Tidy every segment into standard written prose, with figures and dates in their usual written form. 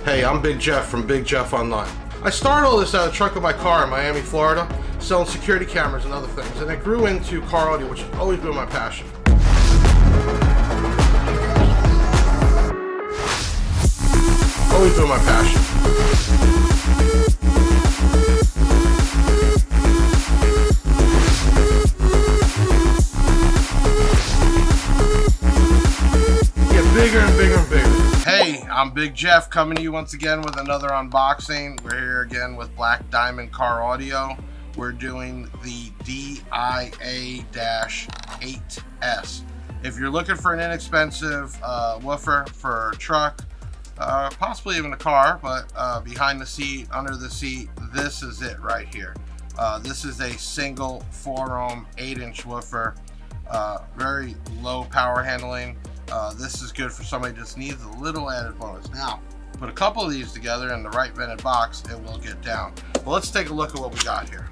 Hey, I'm Big Jeff from Big Jeff Online. I started all this out of the trunk of my car in Miami, Florida, selling security cameras and other things, and it grew into car audio, which has always been my passion. Always been my passion. Bigger and bigger and bigger. Hey, I'm Big Jeff coming to you once again with another unboxing. We're here again with Black Diamond Car Audio. We're doing the DIA-8S. If you're looking for an inexpensive woofer for a truck, possibly even a car, but behind the seat, under the seat, this is it right here. This is a single 4-ohm 8-inch woofer. Very low power handling. This is good for somebody who just needs a little added bonus. Now, put a couple of these together in the right vented box, it will get down. Well, let's take a look at what we got here.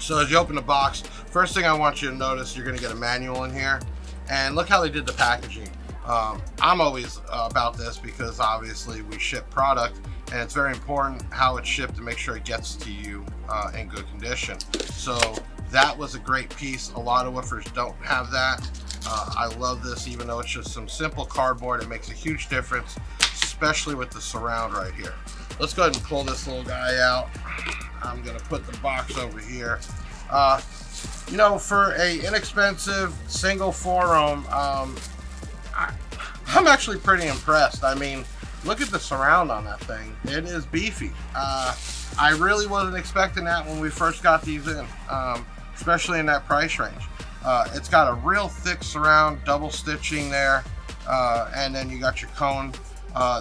So as you open the box, first thing I want you to notice, you're going to get a manual in here. And look how they did the packaging. I'm always about this because obviously we ship product, and it's very important how it's shipped to make sure it gets to you in good condition. So that was a great piece. A lot of woofers don't have that. I love this, even though it's just some simple cardboard. It makes a huge difference, especially with the surround right here. Let's go ahead and pull this little guy out. I'm gonna put the box over here. You know, for a inexpensive single 4-ohm, I'm actually pretty impressed. I mean, look at the surround on that thing. It is beefy. I really wasn't expecting that when we first got these in, especially in that price range. It's got a real thick surround, double stitching there, and then you got your cone.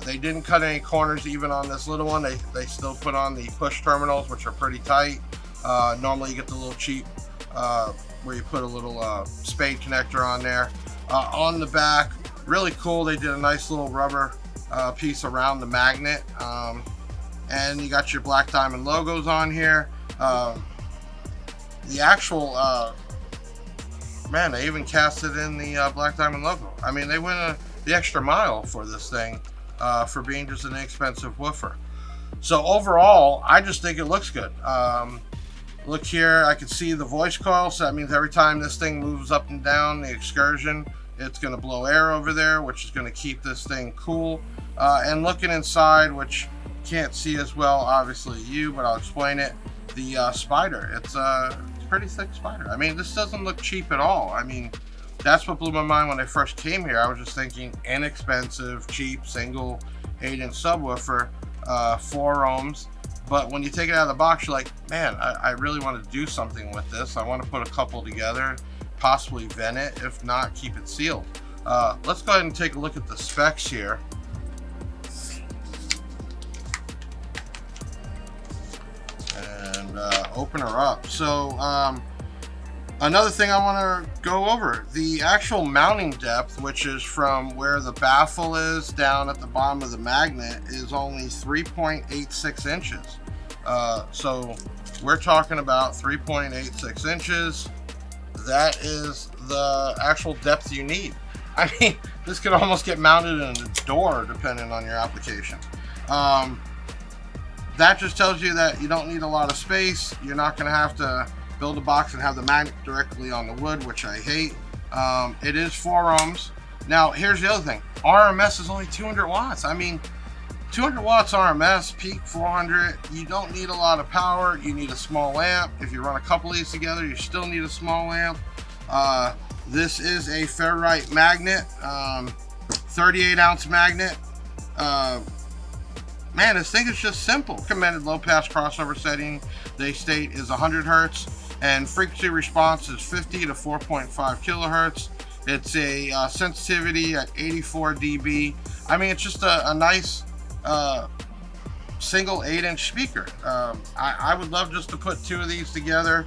They didn't cut any corners even on this little one. They still put on the push terminals, which are pretty tight. Normally you get the little cheap where you put a little spade connector on there. On the back, really cool, they did a nice little rubber piece around the magnet, and you got your Black Diamond logos on here. The actual man, they even cast it in the Black Diamond logo. I mean, they went the extra mile for this thing, for being just an inexpensive woofer. So overall, I just think it looks good. Look here, I can see the voice coil, so that means every time this thing moves up and down the excursion, it's going to blow air over there, which is going to keep this thing cool. And looking inside, which you can't see as well, obviously but I'll explain it. The spider, it's pretty thick spider. I mean, this doesn't look cheap at all. I mean, that's what blew my mind when I first came here. I was just thinking inexpensive, cheap, single 8-inch subwoofer, 4 ohms. But when you take it out of the box, you're like, man, I really want to do something with this. I want to put a couple together, possibly vent it. If not, keep it sealed. Let's go ahead and take a look at the specs here. Open her up. So another thing I want to go over, the actual mounting depth, which is from where the baffle is down at the bottom of the magnet, is only 3.86 inches. So we're talking about 3.86 inches. That is the actual depth you need. I mean, this could almost get mounted in a door depending on your application. That just tells you that you don't need a lot of space. You're not going to have to build a box and have the magnet directly on the wood, which I hate. It is 4 ohms. Now, here's the other thing. RMS is only 200 watts. I mean, 200 watts RMS, peak 400. You don't need a lot of power. You need a small amp. If you run a couple of these together, you still need a small amp. This is a ferrite magnet, 38-ounce magnet. Man, this thing is just simple. Recommended low pass crossover setting, they state, is 100 hertz, and frequency response is 50 to 4.5 kilohertz. It's a sensitivity at 84 dB. I mean, it's just a nice single 8-inch speaker. I would love just to put 2 of these together,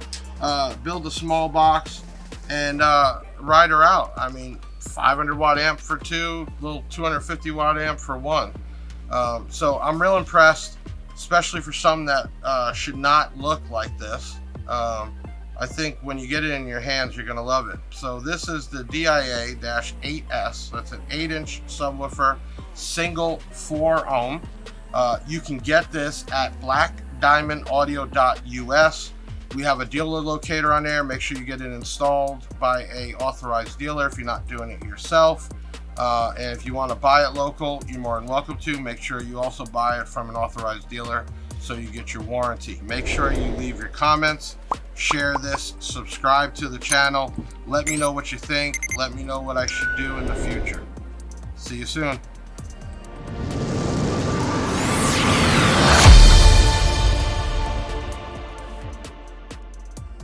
build a small box, and ride her out. I mean, 500 watt amp for 2, little 250 watt amp for 1. So I'm real impressed, especially for some that should not look like this. I think when you get it in your hands, you're going to love it. So this is the DIA-8S. That's an 8-inch subwoofer, single 4 ohm. You can get this at blackdiamondaudio.us. We have a dealer locator on there. Make sure you get it installed by a authorized dealer if you're not doing it yourself. And if you want to buy it local, you're more than welcome to. Make sure you also buy it from an authorized dealer so you get your warranty. Make sure you leave your comments, share this, subscribe to the channel. Let me know what you think. Let me know what I should do in the future. See you soon.